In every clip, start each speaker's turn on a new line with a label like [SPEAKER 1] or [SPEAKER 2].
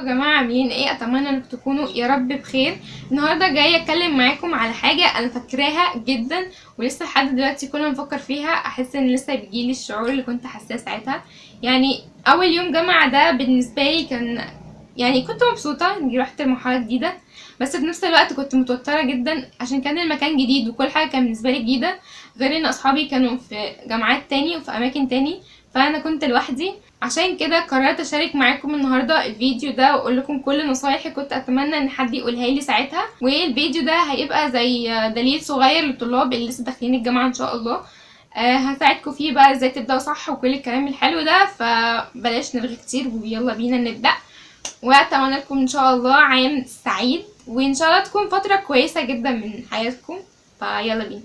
[SPEAKER 1] يا جماعه عاملين ايه؟ اتمنى انكم تكونوا يا رب بخير. النهارده جايه اتكلم معاكم على حاجه انا فاكراها جدا ولسه لحد دلوقتي كل ما افكر فيها احس ان لسه بيجيلي الشعور اللي كنت حاساه ساعتها. يعني اول يوم جامعه ده بالنسبه لي كان، يعني كنت مبسوطه اني رحت لمرحله جديده، بس في نفس الوقت كنت متوتره جدا عشان كان المكان جديد وكل حاجه كان بالنسبه لي جديده، غير ان اصحابي كانوا في جامعات تاني وفي اماكن تاني، فانا كنت لوحدي. عشان كده قررت اشارك معاكم النهارده الفيديو ده واقول لكم كل نصايحي كنت اتمنى ان حد يقولها لي ساعتها، والفيديو ده هيبقى زي دليل صغير للطلاب اللي لسه داخلين الجامعه ان شاء الله. هساعدكم فيه بقى ازاي تبداوا صح وكل الكلام الحلو ده، فبلاش نرغي كتير ويلا بينا نبدا. واتمنى لكم ان شاء الله عام سعيد، وان شاء الله تكون فتره كويسه جدا من حياتكم، فيلا بينا.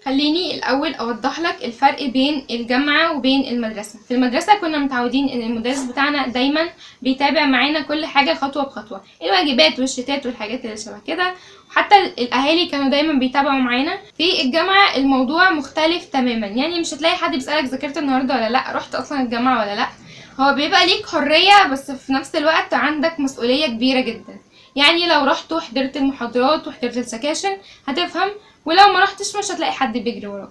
[SPEAKER 1] خليني الاول اوضح لك الفرق بين الجامعه وبين المدرسه. في المدرسه كنا متعودين ان المدرس بتاعنا دايما بيتابع معانا كل حاجه خطوه بخطوه، الواجبات والشتات والحاجات اللي شبه كده، وحتى الاهالي كانوا دايما بيتابعوا معانا. في الجامعه الموضوع مختلف تماما، يعني مش هتلاقي حد بيسالك ذاكرت النهارده ولا لا، رحت اصلا الجامعه ولا لا. هو بيبقى ليك حريه بس في نفس الوقت عندك مسؤوليه كبيره جدا. يعني لو رحت وحضرت المحاضرات وحضرت السكاشن هتفهم، ولو ما رحتش مش هتلاقي حد بيجري وراك.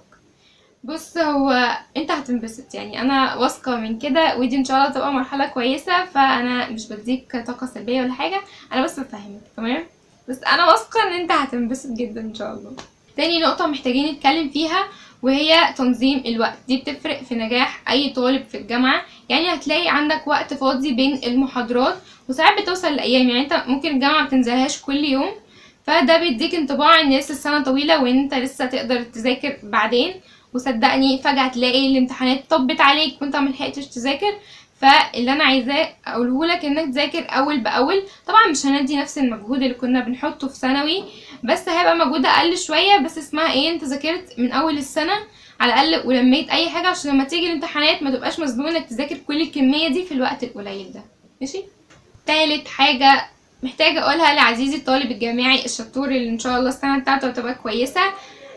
[SPEAKER 1] بص، هو انت هتنبسط، يعني انا واثقه من كده، ودي ان شاء الله تبقى مرحله كويسه، فانا مش بديك طاقه سلبيه ولا حاجه، انا بس بفهمك تمام. بس انا واثقه ان انت هتنبسط جدا ان شاء الله. تاني نقطه محتاجين نتكلم فيها وهي تنظيم الوقت. دي بتفرق في نجاح اي طالب في الجامعه. يعني هتلاقي عندك وقت فاضي بين المحاضرات، وساعات بتوصل لايام، يعني انت ممكن الجامعه ما بتنزلهاش كل يوم، فده بيديك انطباع ان لسه السنه طويله وان انت لسه تقدر تذاكر بعدين. وصدقني فجاه تلاقي الامتحانات طبت عليك وانت ملحقتش تذاكر. فاللي انا عايزاه اقوله لك انك تذاكر اول باول. طبعا مش هندي نفس المجهود اللي كنا بنحطه في ثانوي، بس هيبقى مجهود اقل شويه، بس اسمها ايه، انت ذاكرت من اول السنه على الاقل ولميت اي حاجه، عشان لما تيجي الامتحانات ما تبقاش مزنوق انك تذاكر كل الكميه دي في الوقت القليل ده. ماشي. تالت حاجه محتاجه اقولها لعزيزي الطالب الجامعي الشطور اللي ان شاء الله السنه بتاعته هتبقى كويسه: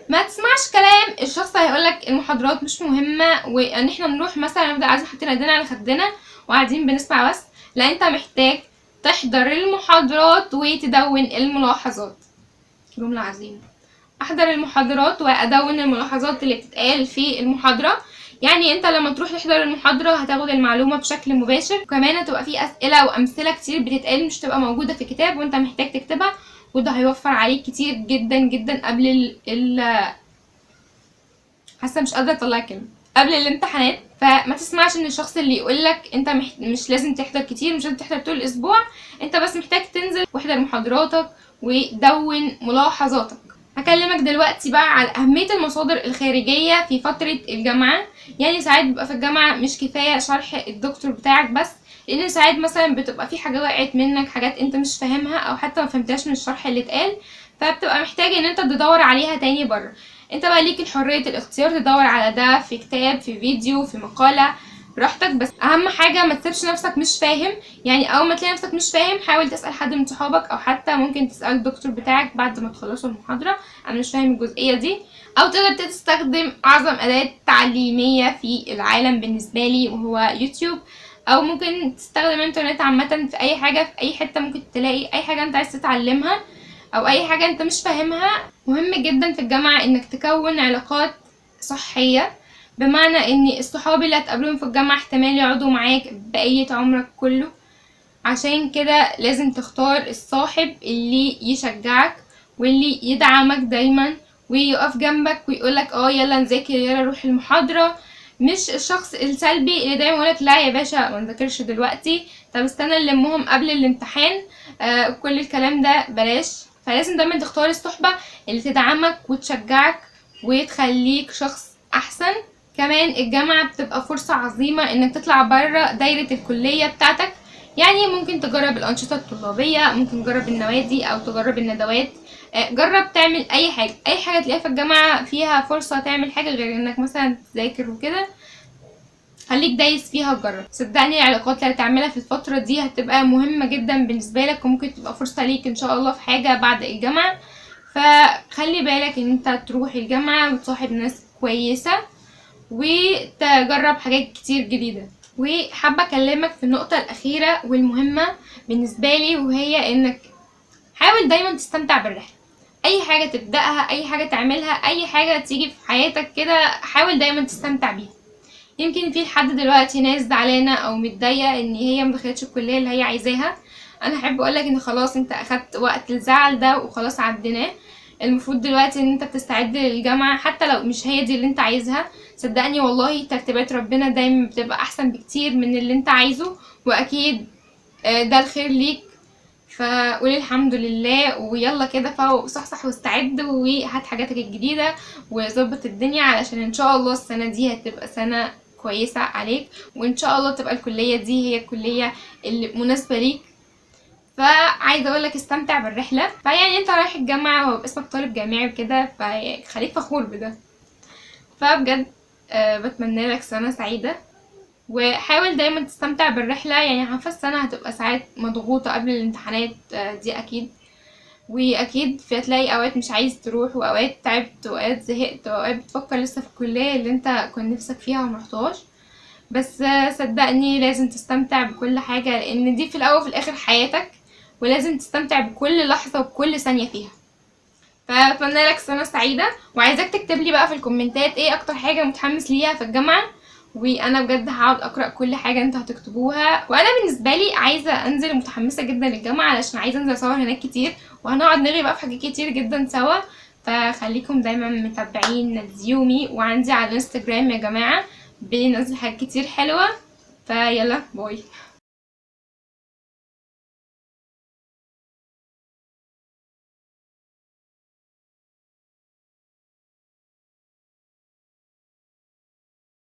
[SPEAKER 1] ما تسمعش كلام الشخص هيقولك المحاضرات مش مهمه وان احنا نروح مثلا نفضل قاعدين حاطين ايدينا على خدنا وقاعدين بنسمع بس. لا، انت محتاج تحضر المحاضرات وتدون الملاحظات. جمله عظيمه. احضر المحاضرات وادون الملاحظات اللي بتتقال في المحاضره. يعني انت لما تروح تحضر المحاضره هتاخد المعلومه بشكل مباشر، وكمان هتبقى في اسئله وامثله كتير بتتقال مش تبقى موجوده في كتاب وانت محتاج تكتبها، وده هيوفر عليك كتير جدا جدا قبل حاسه مش قادره اطلع كلمه قبل الامتحانات. فما تسمعش ان الشخص اللي يقولك انت مش لازم تحضر كتير، مش لازم تحضر طول الاسبوع، انت بس محتاج تنزل واحضر محاضراتك ودون ملاحظاتك. هكلمك دلوقتي بقى على أهمية المصادر الخارجية في فترة الجامعة. يعني ساعات بيبقى في الجامعة مش كفاية شرح الدكتور بتاعك بس، لأن ساعات مثلا بتبقى في حاجة وقعت منك، حاجات انت مش فاهمها أو حتى ما فهمتهاش من الشرح اللي اتقال، فبتبقى محتاج ان انت تدور عليها تاني بره. انت بقى ليك الحرية الاختيار تدور على ده في كتاب، في فيديو، في مقالة، براحتك. بس اهم حاجه ما تسيبش نفسك مش فاهم. يعني اول ما تلاقي نفسك مش فاهم حاول تسال حد من صحابك، او حتى ممكن تسال الدكتور بتاعك بعد ما تخلصوا المحاضره: انا مش فاهم الجزئيه دي. او تقدر تستخدم اعظم اداه تعليميه في العالم بالنسبه لي وهو يوتيوب، او ممكن تستخدم انترنت عامه في اي حاجه في اي حته، ممكن تلاقي اي حاجه انت عايز تتعلمها او اي حاجه انت مش فاهمها. مهم جدا في الجامعه انك تكون علاقات صحيه، بمعنى ان الصحاب اللي هتقابلهم في الجامعة احتمال يقعدوا معاك بقية عمرك كله. عشان كده لازم تختار الصاحب اللي يشجعك واللي يدعمك دايما ويقف جنبك ويقولك يلا نذاكر، يلا روح المحاضرة، مش الشخص السلبي اللي دايما يقولك لا يا باشا ما نذاكرش دلوقتي، طب استنى نلمهم قبل الامتحان. كل الكلام ده بلاش. فلازم دايما تختار الصحبة اللي تدعمك وتشجعك وتخليك شخص احسن. كمان الجامعة بتبقى فرصة عظيمة انك تطلع برا دايرة الكلية بتاعتك. يعني ممكن تجرب الأنشطة الطلابية، ممكن تجرب النوادي أو تجرب الندوات. جرب تعمل أي حاجة، أي حاجة تلاقيها في الجامعة فيها فرصة تعمل حاجة غير إنك مثلا تذاكر وكده. خليك دايس فيها وجرب. صدقني العلاقات اللي هتعملها في الفترة دي هتبقى مهمة جدا بالنسبة لك، وممكن تبقى فرصة ليك إن شاء الله في حاجة بعد الجامعة. فخلي بالك إن أنت تروح الجامعة وتصاحب ناس كويسة وتجرب حاجات كتير جديدة. وحابة اكلمك في النقطة الاخيرة والمهمة بالنسبة لي، وهي انك حاول دايما تستمتع بالرحلة. اي حاجة تبدأها، اي حاجة تعملها، اي حاجة تيجي في حياتك كده، حاول دايما تستمتع بيها. يمكن في لحد دلوقتي ناس زعلانة او متضايقة ان هي مدخلتش الكلية اللي هي عايزاها. انا احب اقولك ان خلاص انت اخدت وقت الزعل ده وخلاص عديناه. المفروض دلوقتي ان انت بتستعد للجامعة حتى لو مش هي دي اللي انت عايزها. صدقني والله ترتيبات ربنا دايما بتبقى احسن بكتير من اللي انت عايزه، واكيد ده الخير ليك. فقولي الحمد لله ويلا كده فوق وصحصح واستعد وهات حاجاتك الجديدة وظبط الدنيا، علشان ان شاء الله السنة دي هتبقى سنة كويسة عليك، وان شاء الله تبقى الكلية دي هي الكلية اللي مناسبة ليك. فعايزة اقولك استمتع بالرحلة. فيعني انت رايح الجامعة واسمك طالب جامعي وكده، فخليك فخور بده. فبجد بتمنى لك سنة سعيدة، وحاول دايما تستمتع بالرحلة. يعني عارفة السنة هتبقى ساعات مضغوطة قبل الامتحانات دي أكيد، وأكيد في هتلاقي أوقات مش عايز تروح، وأوقات تعبت وأوقات زهقت وأوقات بتفكر لسه في الكلية اللي انت كنت نفسك فيها ومرحتهاش. بس صدقني لازم تستمتع بكل حاجة، لأن دي في الأول وفي الآخر حياتك، ولازم تستمتع بكل لحظة وبكل ثانية فيها. فأتمنى لك سنة سعيدة، وعايزاك تكتب لي بقى في الكومنتات ايه أكتر حاجة متحمس ليها في الجامعة، وانا بجد هقعد اقرا كل حاجه انتوا هتكتبوها. وانا بالنسبه لي عايزه انزل متحمسه جدا للجامعه، علشان عايزه انزل اصور هناك كتير، وهنقعد نرغي بقى في حاجات كتير جدا سوا. فخليكم دايما متابعين زيومي، وعندي على الانستجرام يا جماعه بننزل حاجات كتير حلوه. فيلا باي.